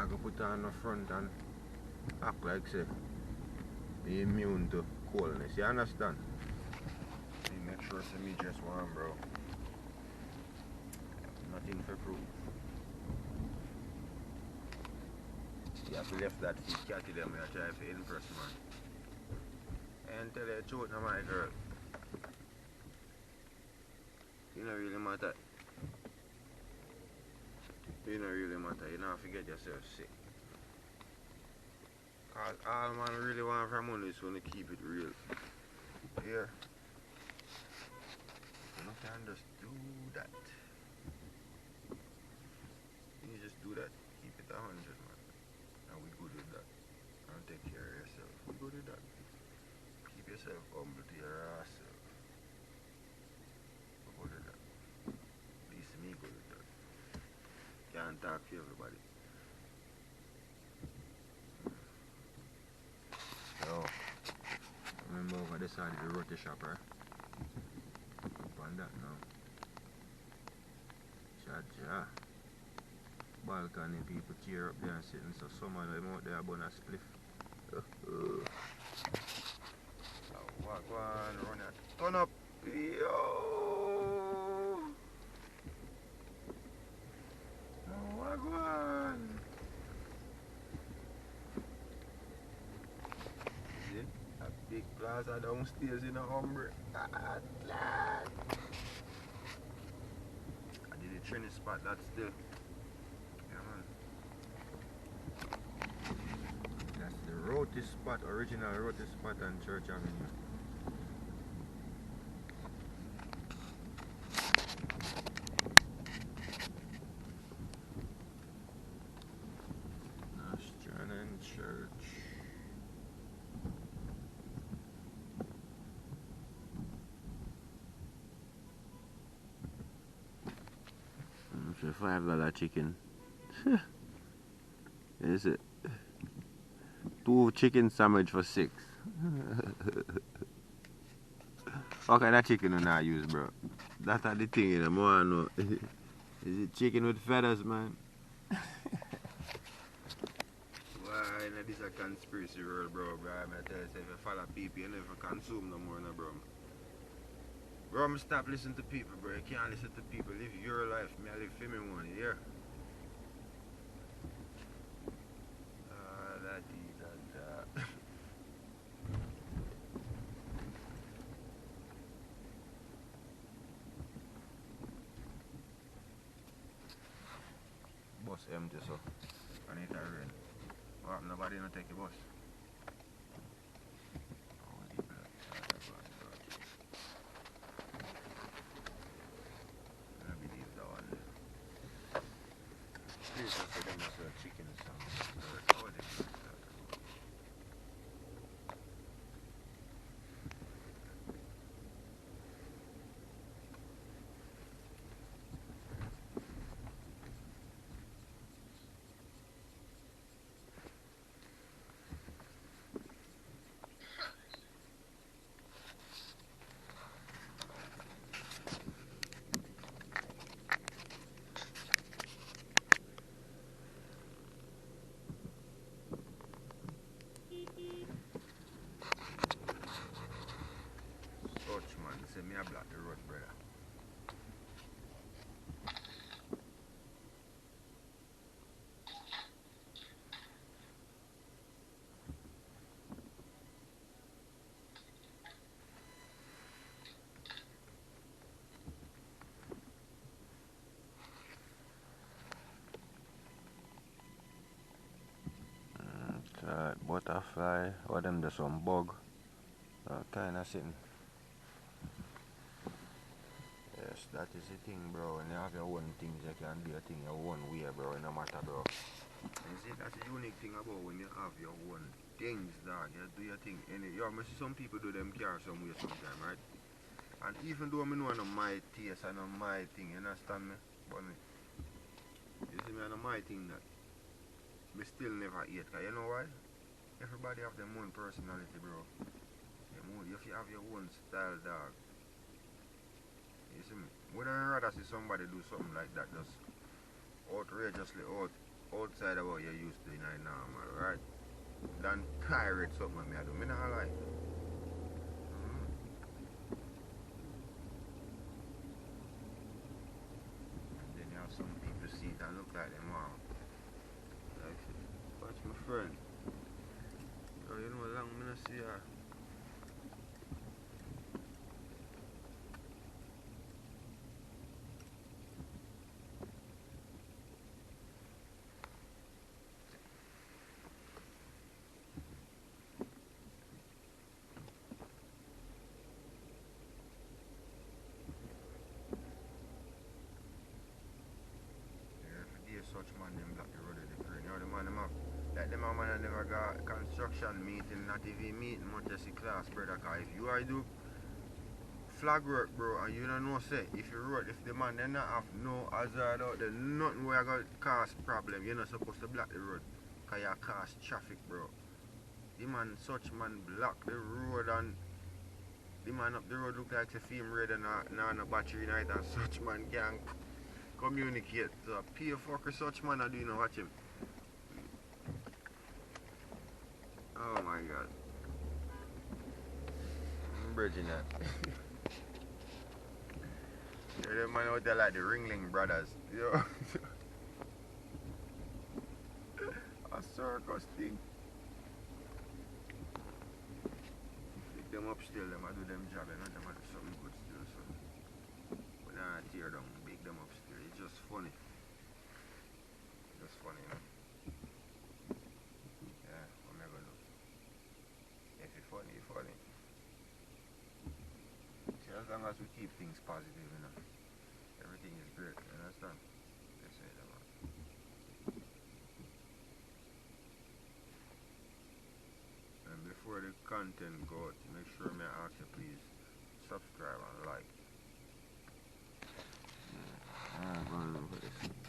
I go put on the front and act like say be immune to coldness, you understand? You make sure say me just warm, bro. Nothing for proof. You have to left that feet catty them when I try to impress man. And tell you the truth now my girl. You don't really matter. You don't really matter, you don't forget yourself sick. Cause all man really want from money is to keep it real. Here. You can just do that. You just do that. Keep it 100 man. And we good with that. And take care of yourself. We good with that. Keep yourself humble to your ass self. We good with that. At least me good with that. Can't talk to everybody. So, remember over this side of the roti shop, right? Up on that now. Cha-cha. Balcony people cheer up there and sitting, so someone them out there about a spliff. So walk one, run it. Turn up! Yo! Walk one! See? A big plaza downstairs in a Humber. I did a training spot that still. That's the roti spot, original roti spot on Church Avenue. Nostrand and Church. For $5 chicken. Is it? 2 chicken sandwich for 6. What kind of chicken do I use, bro? That's the thing, you know, more I know. Is it chicken with feathers, man? Why, this is a conspiracy world, bro. I tell you, if you follow people, you never consume no more, no, bro. Bro, stop listening to people, bro. You can't listen to people. Live your life. Me, I live for me one, yeah? Bus empty, so I need to rain. Well, nobody not take the bus. I believe that one. Please don't say them as a chicken or something. Say me I block the road, brother. Butterfly, or them just some bug. Kind of sitting. Yes, that is the thing, bro. When you have your own things, you can do your thing your own way, bro. No matter, bro. You see, that's the unique thing about when you have your own things, dog. You do your thing. And you see some people do them car some way sometime, right? And even though I know it's not my taste and not my thing, you understand me? But you see me, it's not my thing that. We still never eat, cause you know why? Everybody have their own personality, bro. If you have your own style, dog. You see me? Would I rather see somebody do something like that, just outrageously out outside of what you're used to in a normal, right? Than pirate something I do. Me not like. And then you have some people see it and look like them all. Like, watch my friend. Oh, you know how long I not see her. Such man them block the road of the crane. You know the man them have like them man that never got construction meeting, not even meeting much as a class brother, cause if you are do flag work bro and you don't know say if you road if the man they not have no hazard out there, nothing where I got cause problem, you're not supposed to block the road. Cause you cause traffic bro. The man such man block the road and the man up the road look like a film red and no battery night and such man can't communicate. So pay fucker such man I do you know watch him. Oh my god. I'm bridging that. Yeah, them man out there like the Ringling Brothers. Yo. A circus thing. Pick them up still, them I do them job and them I do something good still so. But nah tear down, big them up still. It's just funny. Just funny, you know. Yeah, what am I gonna do? If it's funny, it's funny. See, as long as we keep things positive, you know, everything is great, you understand? That's it, man. And before the content go out, make sure me ask you please subscribe and like. Alright, man, look at this.